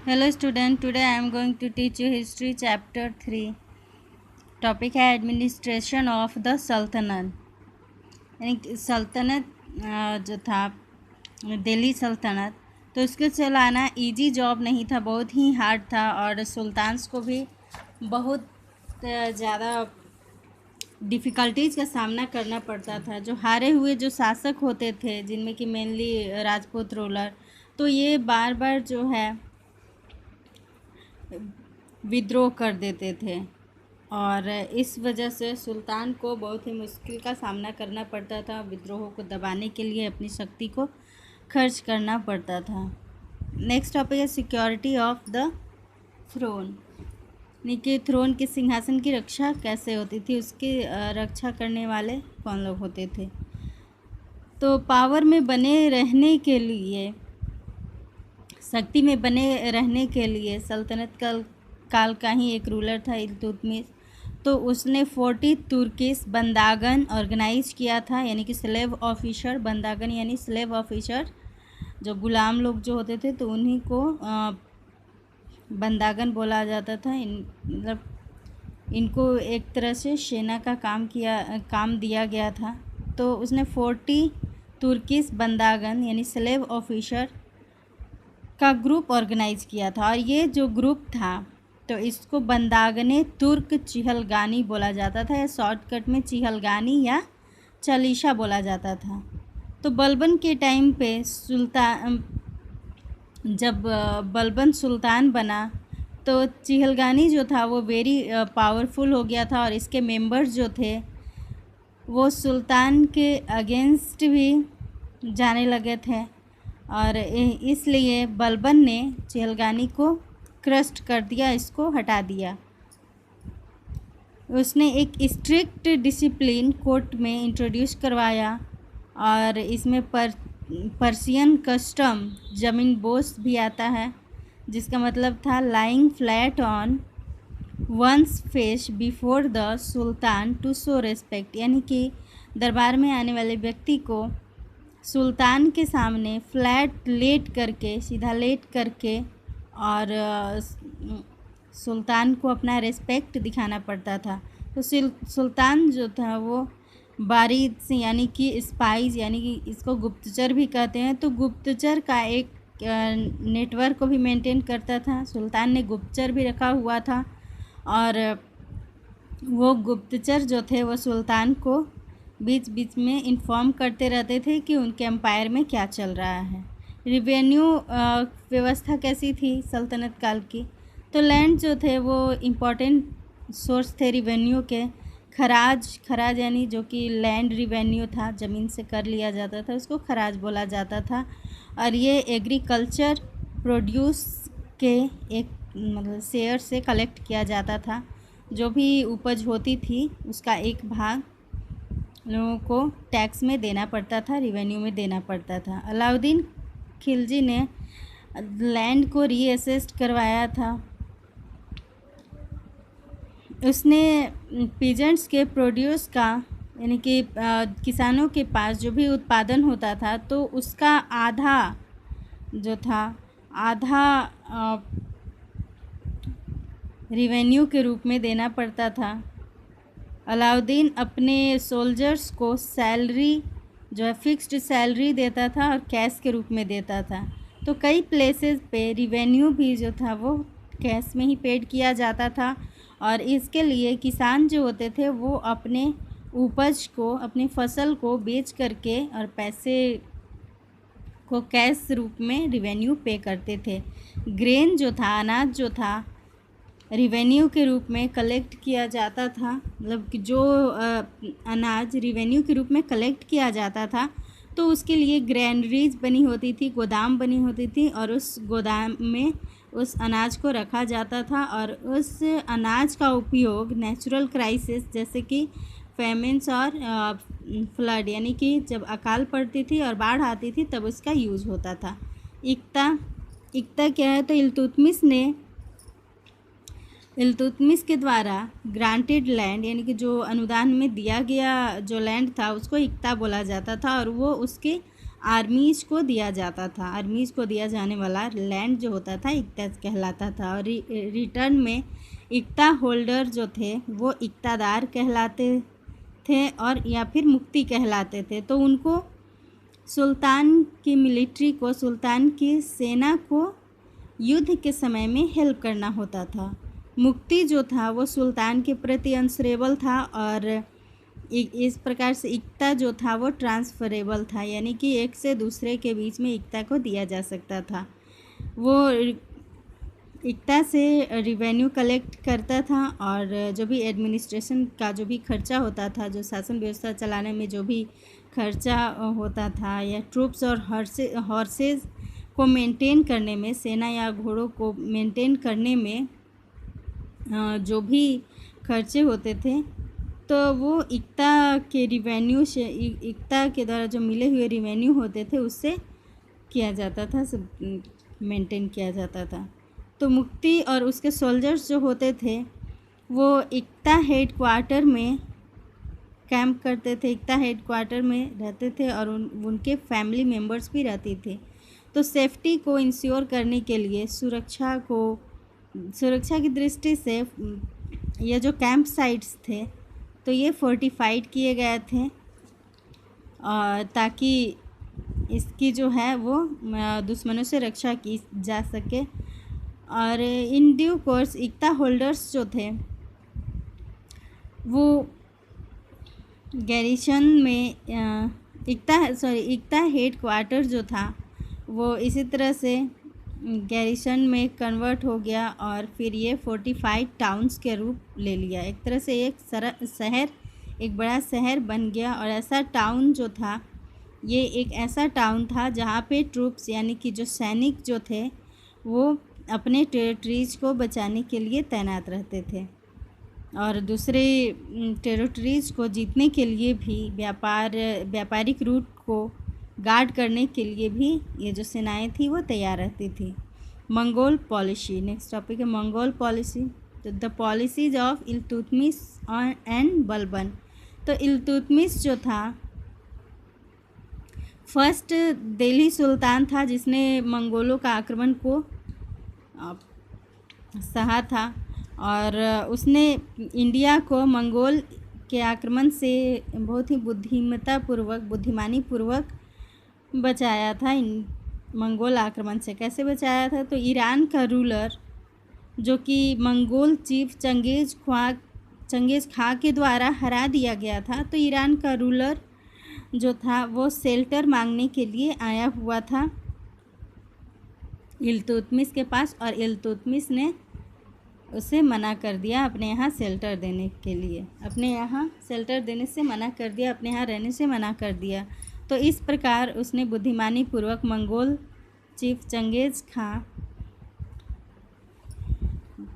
Hello student, today I am going to teach you history chapter 3. Topic है administration of the सल्तनत। यानी कि सल्तनत जो था दिल्ली सल्तनत, तो उसको चलाना इजी जॉब नहीं था, बहुत ही हार्ड था और सुल्तान्स को भी बहुत ज़्यादा डिफ़िकल्टीज़ का सामना करना पड़ता था। जो हारे हुए जो शासक होते थे, जिनमें कि मेनली राजपूत रूलर, तो ये बार बार जो है विद्रोह कर देते थे और इस वजह से सुल्तान को बहुत ही मुश्किल का सामना करना पड़ता था। विद्रोहों को दबाने के लिए अपनी शक्ति को खर्च करना पड़ता था। नेक्स्ट टॉपिक है सिक्योरिटी ऑफ द थ्रोन, यानी कि थ्रोन के सिंहासन की रक्षा कैसे होती थी, उसकी रक्षा करने वाले कौन लोग होते थे। तो पावर में बने रहने के लिए, शक्ति में बने रहने के लिए सल्तनत काल का ही एक रूलर था इल्तुतमिश। तो उसने 40 तुर्किश बंदागन ऑर्गेनाइज किया था, यानी कि स्लेव ऑफिसर। बंदागन यानी स्लेव ऑफिसर, जो गुलाम लोग जो होते थे तो उन्हीं को बंदागन बोला जाता था। मतलब इनको एक तरह से सेना का काम दिया गया था। तो उसने 40 तुर्किश बंदागन यानी स्लेव ऑफिसर का ग्रुप ऑर्गेनाइज किया था, और ये जो ग्रुप था तो इसको बंदागने तुर्क चिहलगानी बोला जाता था, या शॉर्टकट में चिहलगानी या चालीसा बोला जाता था। तो बलबन के टाइम पे जब बलबन सुल्तान बना तो चिहलगानी जो था वो वेरी पावरफुल हो गया था, और इसके मेंबर्स जो थे वो सुल्तान के अगेंस्ट भी जाने लगे थे, और इसलिए बलबन ने चिहलगानी को क्रस्ट कर दिया, इसको हटा दिया। उसने एक स्ट्रिक्ट डिसिप्लिन कोर्ट में इंट्रोड्यूस करवाया, और इसमें पर्शियन कस्टम जमीन बोस भी आता है, जिसका मतलब था lying flat on one's face before the sultan to show respect, यानी कि दरबार में आने वाले व्यक्ति को सुल्तान के सामने फ्लैट लेट करके, सीधा लेट करके, और सुल्तान को अपना रेस्पेक्ट दिखाना पड़ता था। तो सुल्तान जो था वो बारीद से, यानी कि स्पाइस, यानी कि इसको गुप्तचर भी कहते हैं, तो गुप्तचर का एक नेटवर्क को भी मेंटेन करता था। सुल्तान ने गुप्तचर भी रखा हुआ था, और वो गुप्तचर जो थे वो सुल्तान को बीच बीच में इन्फॉर्म करते रहते थे कि उनके एम्पायर में क्या चल रहा है। रिवेन्यू व्यवस्था कैसी थी सल्तनत काल की, तो लैंड जो थे वो इम्पोर्टेंट सोर्स थे रिवेन्यू के। खराज यानी जो कि लैंड रिवेन्यू था, ज़मीन से कर लिया जाता था, उसको खराज बोला जाता था। और ये एग्रीकल्चर प्रोड्यूस के एक मतलब शेयर से कलेक्ट किया जाता था। जो भी उपज होती थी उसका एक भाग लोगों को टैक्स में देना पड़ता था, रिवेन्यू में देना पड़ता था। अलाउद्दीन खिलजी ने लैंड को रीअसेस्ड करवाया था। उसने पीजेंट्स के प्रोड्यूस का, यानी कि किसानों के पास जो भी उत्पादन होता था तो उसका आधा जो था, आधा रिवेन्यू के रूप में देना पड़ता था। अलाउद्दीन अपने सोल्जर्स को सैलरी जो है फिक्स्ड सैलरी देता था और कैश के रूप में देता था। तो कई प्लेसेस पे रिवेन्यू भी जो था वो कैश में ही पेड किया जाता था, और इसके लिए किसान जो होते थे वो अपने उपज को, अपनी फसल को बेच करके और पैसे को कैश रूप में रिवेन्यू पे करते थे। ग्रेन जो था, अनाज जो था, रिवेन्यू के रूप में कलेक्ट किया जाता था। मतलब कि जो अनाज रिवेन्यू के रूप में कलेक्ट किया जाता था तो उसके लिए ग्रैनरीज बनी होती थी, गोदाम बनी होती थी, और उस गोदाम में उस अनाज को रखा जाता था। और उस अनाज का उपयोग नेचुरल क्राइसिस जैसे कि फेमिन्स और फ्लड, यानी कि जब अकाल पड़ती थी और बाढ़ आती थी तब उसका यूज़ होता था। इक्ता क्या है, तो इल्तुतमिश के द्वारा ग्रांटेड लैंड, यानी कि जो अनुदान में दिया गया जो लैंड था उसको इक्ता बोला जाता था, और वो उसके आर्मीज़ को दिया जाता था। आर्मीज़ को दिया जाने वाला लैंड जो होता था इक्ता कहलाता था, और रिटर्न में इक्ता होल्डर जो थे वो इक्तादार कहलाते थे और या फिर मुक्ति कहलाते थे। तो उनको सुल्तान की मिलिट्री को, सुल्तान की सेना को युद्ध के समय में हेल्प करना होता था। मुक्ति जो था वो सुल्तान के प्रति आंसरेबल था, और इस प्रकार से इक्ता जो था वो ट्रांसफरेबल था, यानी कि एक से दूसरे के बीच में इक्ता को दिया जा सकता था। वो इक्ता से रिवेन्यू कलेक्ट करता था, और जो भी एडमिनिस्ट्रेशन का जो भी खर्चा होता था, जो शासन व्यवस्था चलाने में जो भी खर्चा होता था, या ट्रूप्स और हॉर्सेस को मेंटेन करने में, सेना या घोड़ों को मेंटेन करने में जो भी खर्चे होते थे, तो वो इक्ता के रिवेन्यू से, इक्ता के द्वारा जो मिले हुए रिवेन्यू होते थे उससे किया जाता था, सब मेंटेन किया जाता था। तो मुक्ति और उसके सोल्जर्स जो होते थे वो इक्ता हेड क्वार्टर में कैंप करते थे, इक्ता हेड क्वार्टर में रहते थे, और उनके फैमिली मेम्बर्स भी रहती थे। तो सेफ्टी को इंश्योर करने के लिए, सुरक्षा की दृष्टि से ये जो कैंप साइट्स थे तो ये फोर्टिफाइड किए गए थे, ताकि इसकी जो है वो दुश्मनों से रक्षा की जा सके। और इन ड्यू कोर्स इक्ता होल्डर्स जो थे वो गैरिसन में इक्ता हेड क्वार्टर जो था वो इसी तरह से गैरिसन में कन्वर्ट हो गया, और फिर ये फोर्टिफाइड टाउन्स के रूप ले लिया। एक तरह से एक बड़ा शहर बन गया। और ऐसा टाउन जो था, ये एक ऐसा टाउन था जहाँ पे ट्रूप्स यानी कि जो सैनिक जो थे वो अपने टेरिटरीज़ को बचाने के लिए तैनात रहते थे, और दूसरे टेरिटरीज़ को जीतने के लिए भी, व्यापारिक रूट को गार्ड करने के लिए भी ये जो सेनाएं थी वो तैयार रहती थी। मंगोल पॉलिसी, नेक्स्ट टॉपिक है मंगोल पॉलिसी। तो the policies of Iltutmish and Balban. तो इल्तुतमिश जो था फर्स्ट दिल्ली सुल्तान था जिसने मंगोलों का आक्रमण को सहा था, और उसने इंडिया को मंगोल के आक्रमण से बहुत ही बुद्धिमानी पूर्वक बचाया था। मंगोल आक्रमण से कैसे बचाया था? तो ईरान का रूलर जो कि मंगोल चीफ चंगेज़ खां के द्वारा हरा दिया गया था, तो ईरान का रूलर जो था वो शेल्टर मांगने के लिए आया हुआ था इल्तुतमिश के पास, और इल्तुतमिश ने उसे मना कर दिया अपने यहाँ शेल्टर देने के लिए, अपने यहाँ शेल्टर देने से मना कर दिया, अपने यहाँ रहने से मना कर दिया। तो इस प्रकार उसने बुद्धिमानी पूर्वक मंगोल चीफ चंगेज़ खां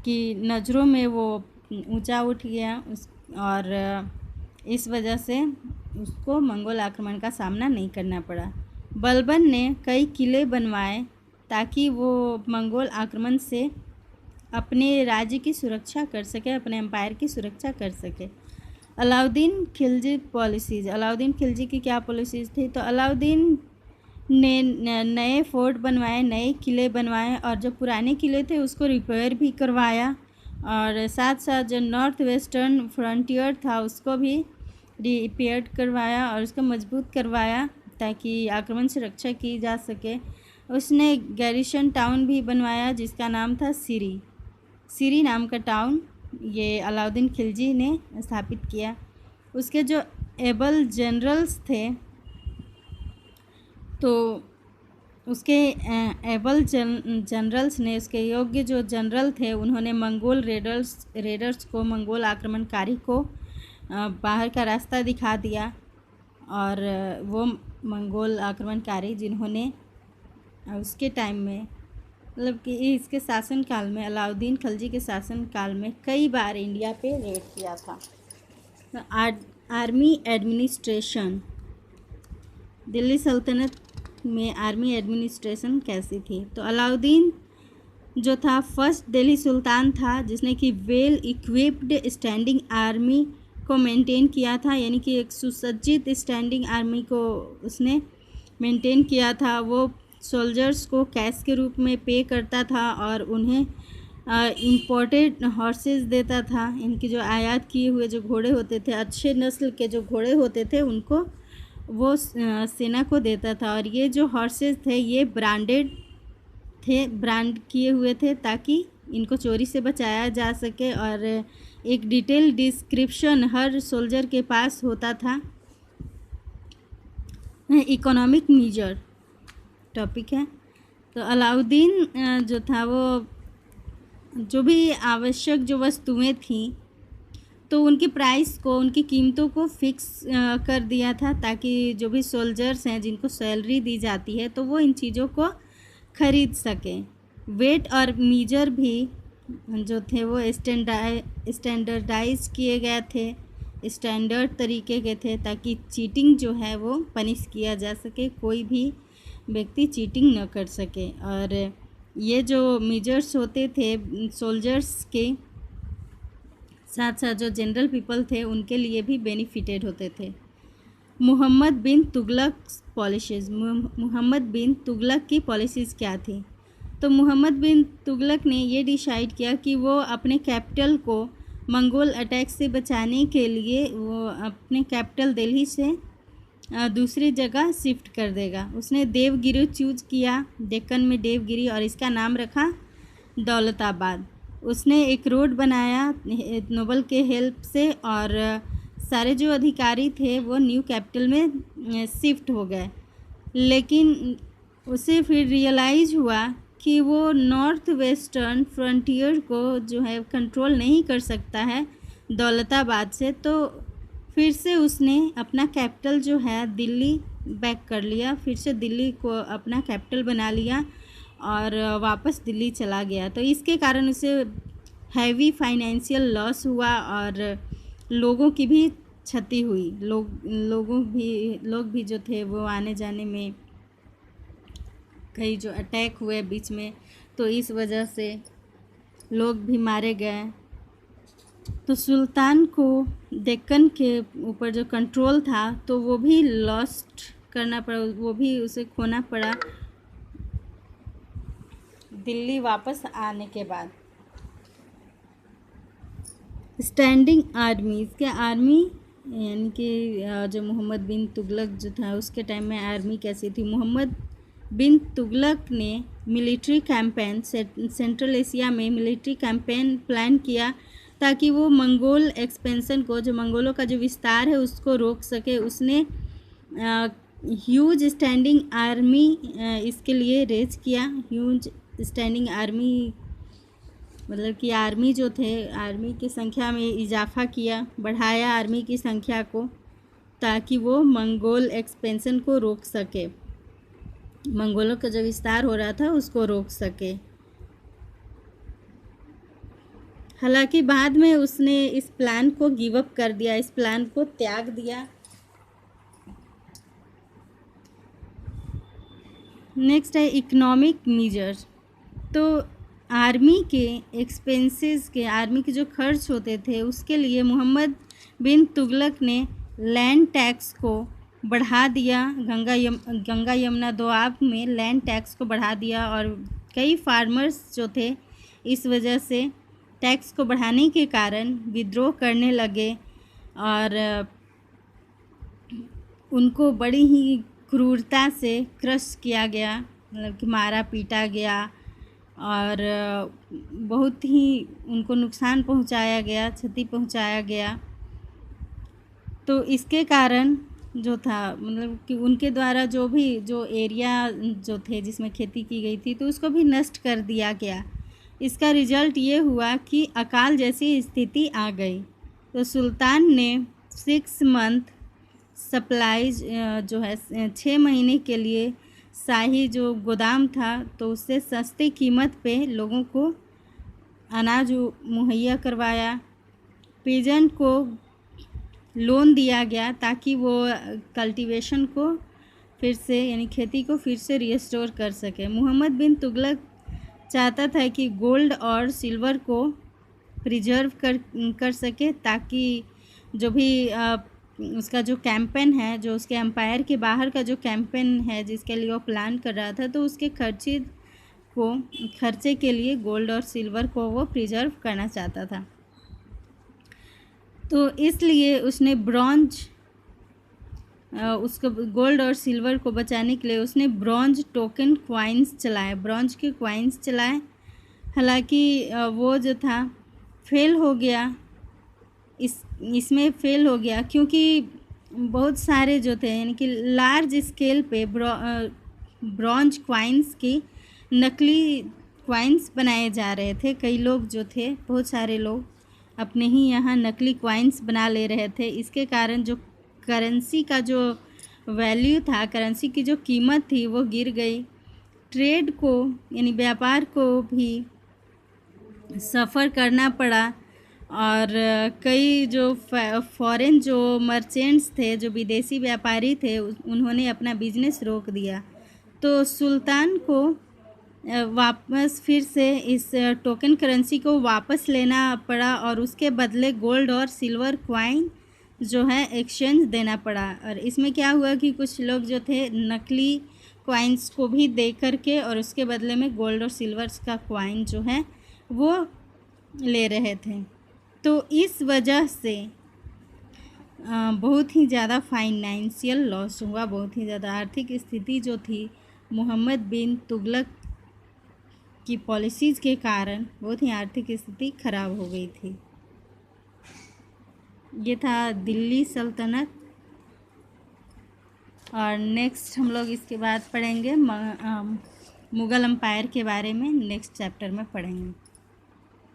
की नज़रों में वो ऊंचा उठ गया और इस वजह से उसको मंगोल आक्रमण का सामना नहीं करना पड़ा। बलबन ने कई किले बनवाए ताकि वो मंगोल आक्रमण से अपने राज्य की सुरक्षा कर सके, अपने एम्पायर की सुरक्षा कर सके। अलाउद्दीन खिलजी पॉलिसीज़, अलाउद्दीन खिलजी की क्या पॉलिसीज़ थी? तो अलाउद्दीन ने नए फोर्ट बनवाए, नए किले बनवाए, और जो पुराने किले थे उसको रिपेयर भी करवाया, और साथ साथ जो नॉर्थ वेस्टर्न फ्रंटियर था उसको भी रिपेयर करवाया और उसको मजबूत करवाया ताकि आक्रमण से रक्षा की जा सके। उसने गैरिसन टाउन भी बनवाया जिसका नाम था सीरी नाम का टाउन ये अलाउद्दीन खिलजी ने स्थापित किया। उसके जो एबल जनरल्स थे तो उसके एबल जनरल्स ने, उसके योग्य जो जनरल थे, उन्होंने मंगोल रेडर्स को, मंगोल आक्रमणकारी को बाहर का रास्ता दिखा दिया, और वो मंगोल आक्रमणकारी जिन्होंने उसके टाइम में, मतलब कि इसके शासनकाल में, अलाउद्दीन खिलजी के शासनकाल में कई बार इंडिया पे रेड किया था। आर्मी एडमिनिस्ट्रेशन, दिल्ली सल्तनत में आर्मी एडमिनिस्ट्रेशन कैसी थी? तो अलाउद्दीन जो था फर्स्ट दिल्ली सुल्तान था जिसने कि वेल इक्विप्ड स्टैंडिंग आर्मी को मेंटेन किया था, यानी कि एक सुसज्जित स्टैंडिंग आर्मी को उसने मेंटेन किया था। वो सोल्जर्स को कैश के रूप में पे करता था और उन्हें इम्पोर्टेड हॉर्सेस देता था। इनकी जो आयात किए हुए जो घोड़े होते थे, अच्छे नस्ल के जो घोड़े होते थे, उनको वो सेना को देता था। और ये जो हॉर्सेस थे ये ब्रांडेड थे, ब्रांड किए हुए थे ताकि इनको चोरी से बचाया जा सके। और एक डिटेल डिस्क्रिप्शन हर सोल्जर के पास होता था। इकोनॉमिक मेजर टॉपिक है। तो अलाउद्दीन जो था वो जो भी आवश्यक जो वस्तुएं थीं तो उनकी प्राइस को, उनकी कीमतों को फिक्स कर दिया था ताकि जो भी सोल्जर्स हैं जिनको सैलरी दी जाती है तो वो इन चीज़ों को खरीद सकें। वेट और मीजर भी जो थे वो स्टैंडर्डाइज किए गए थे, स्टैंडर्ड तरीके के थे ताकि चीटिंग जो है वो पनिश किया जा सके, कोई भी व्यक्ति चीटिंग न कर सके। और ये जो मेजर्स होते थे सोल्जर्स के साथ साथ जो जनरल पीपल थे उनके लिए भी बेनिफिटेड होते थे। मोहम्मद बिन तुगलक पॉलिसीज़, मोहम्मद बिन तुगलक की पॉलिसीज़ क्या थी? तो मोहम्मद बिन तुगलक ने ये डिसाइड किया कि वो अपने कैपिटल को मंगोल अटैक से बचाने के लिए वो अपने कैपिटल दिल्ली से दूसरी जगह शिफ्ट कर देगा। उसने देवगिरी चूज किया, डेक्कन में देवगिरी, और इसका नाम रखा दौलताबाद। उसने एक रोड बनाया नोबल के हेल्प से और सारे जो अधिकारी थे वो न्यू कैपिटल में शिफ्ट हो गए। लेकिन उसे फिर रियलाइज़ हुआ कि वो नॉर्थ वेस्टर्न फ्रंटियर को जो है कंट्रोल नहीं कर सकता है दौलताबाद से। तो फिर से उसने अपना कैपिटल जो है दिल्ली बैक कर लिया, फिर से दिल्ली को अपना कैपिटल बना लिया और वापस दिल्ली चला गया। तो इसके कारण उसे हैवी फाइनेंशियल लॉस हुआ और लोगों की भी क्षति हुई। लोग भी जो थे वो आने जाने में कई जो अटैक हुए बीच में, तो इस वजह से लोग भी मारे गए। तो सुल्तान को डेक्कन के ऊपर जो कंट्रोल था तो वो भी लॉस्ट करना पड़ा, वो भी उसे खोना पड़ा दिल्ली वापस आने के बाद। स्टैंडिंग आर्मी, इसके आर्मी यानी कि जो मोहम्मद बिन तुगलक जो था उसके टाइम में आर्मी कैसी थी? मोहम्मद बिन तुगलक ने मिलिट्री कैंपेन सेंट्रल एशिया में मिलिट्री कैंपेन प्लान किया ताकि वो मंगोल एक्सपेंशन को, जो मंगोलों का जो विस्तार है उसको रोक सके। उसने ह्यूज स्टैंडिंग आर्मी इसके लिए रेज किया। ह्यूज स्टैंडिंग आर्मी मतलब कि आर्मी जो थे, आर्मी की संख्या में इजाफा किया, बढ़ाया आर्मी की संख्या को ताकि वो मंगोल एक्सपेंशन को रोक सके, मंगोलों का जो विस्तार हो रहा था उसको रोक सके। हालांकि बाद में उसने इस प्लान को गिव अप कर दिया, इस प्लान को त्याग दिया। नेक्स्ट है इकोनॉमिक मेजर्स। तो आर्मी के एक्सपेंसेस के, आर्मी के जो खर्च होते थे उसके लिए मोहम्मद बिन तुगलक ने लैंड टैक्स को बढ़ा दिया। गंगा यमुना दोआब में लैंड टैक्स को बढ़ा दिया और कई फार्मर्स जो थे इस वजह से टैक्स को बढ़ाने के कारण विद्रोह करने लगे और उनको बड़ी ही क्रूरता से क्रश किया गया, मतलब कि मारा पीटा गया और बहुत ही उनको नुकसान पहुंचाया गया, क्षति पहुंचाया गया। तो इसके कारण जो था, मतलब कि उनके द्वारा जो एरिया जो थे जिसमें खेती की गई थी तो उसको भी नष्ट कर दिया गया। इसका रिजल्ट ये हुआ कि अकाल जैसी स्थिति आ गई। तो सुल्तान ने 6 मंथ सप्लाईज जो है 6 महीने के लिए शाही जो गोदाम था तो उससे सस्ती कीमत पे लोगों को अनाज मुहैया करवाया। पीजेंट को लोन दिया गया ताकि वो कल्टीवेशन को फिर से, यानी खेती को फिर से रिस्टोर कर सके। मोहम्मद बिन तुगलक चाहता था कि गोल्ड और सिल्वर को प्रिजर्व कर सके ताकि जो भी उसका जो कैंपेन है, जो उसके एम्पायर के बाहर का जो कैंपेन है जिसके लिए वो प्लान कर रहा था, तो उसके खर्चे के लिए गोल्ड और सिल्वर को वो प्रिजर्व करना चाहता था। तो इसलिए उसने उसको गोल्ड और सिल्वर को बचाने के लिए उसने ब्रॉन्ज टोकन क्वाइंस चलाए, ब्रॉन्ज के क्वाइंस चलाए। हालांकि वो जो था फेल हो गया, इसमें फेल हो गया क्योंकि बहुत सारे जो थे यानी कि लार्ज स्केल पे ब्रॉन्ज क्वाइंस की नकली क्वाइंस बनाए जा रहे थे। कई लोग जो थे, बहुत सारे लोग अपने ही यहाँ नकली क्वाइंस बना ले रहे थे। इसके कारण जो करेंसी का जो वैल्यू था, करेंसी की जो कीमत थी वो गिर गई। ट्रेड को यानी व्यापार को भी सफ़र करना पड़ा और कई जो फॉरेन जो मर्चेंट्स थे, जो विदेशी व्यापारी थे, उन्होंने अपना बिजनेस रोक दिया। तो सुल्तान को वापस फिर से इस टोकन करेंसी को वापस लेना पड़ा और उसके बदले गोल्ड और सिल्वर क्वाइन जो है एक्सचेंज देना पड़ा। और इसमें क्या हुआ कि कुछ लोग जो थे नकली क्वाइंस को भी दे करके और उसके बदले में गोल्ड और सिल्वर का क्वाइन जो है वो ले रहे थे। तो इस वजह से बहुत ही ज़्यादा फाइनेंशियल लॉस हुआ, बहुत ही ज़्यादा आर्थिक स्थिति जो थी मोहम्मद बिन तुगलक की पॉलिसीज़ के कारण बहुत ही आर्थिक स्थिति खराब हो गई थी। ये था दिल्ली सल्तनत। और नेक्स्ट हम लोग इसके बाद पढ़ेंगे मुग़ल एम्पायर के बारे में, नेक्स्ट चैप्टर में पढ़ेंगे।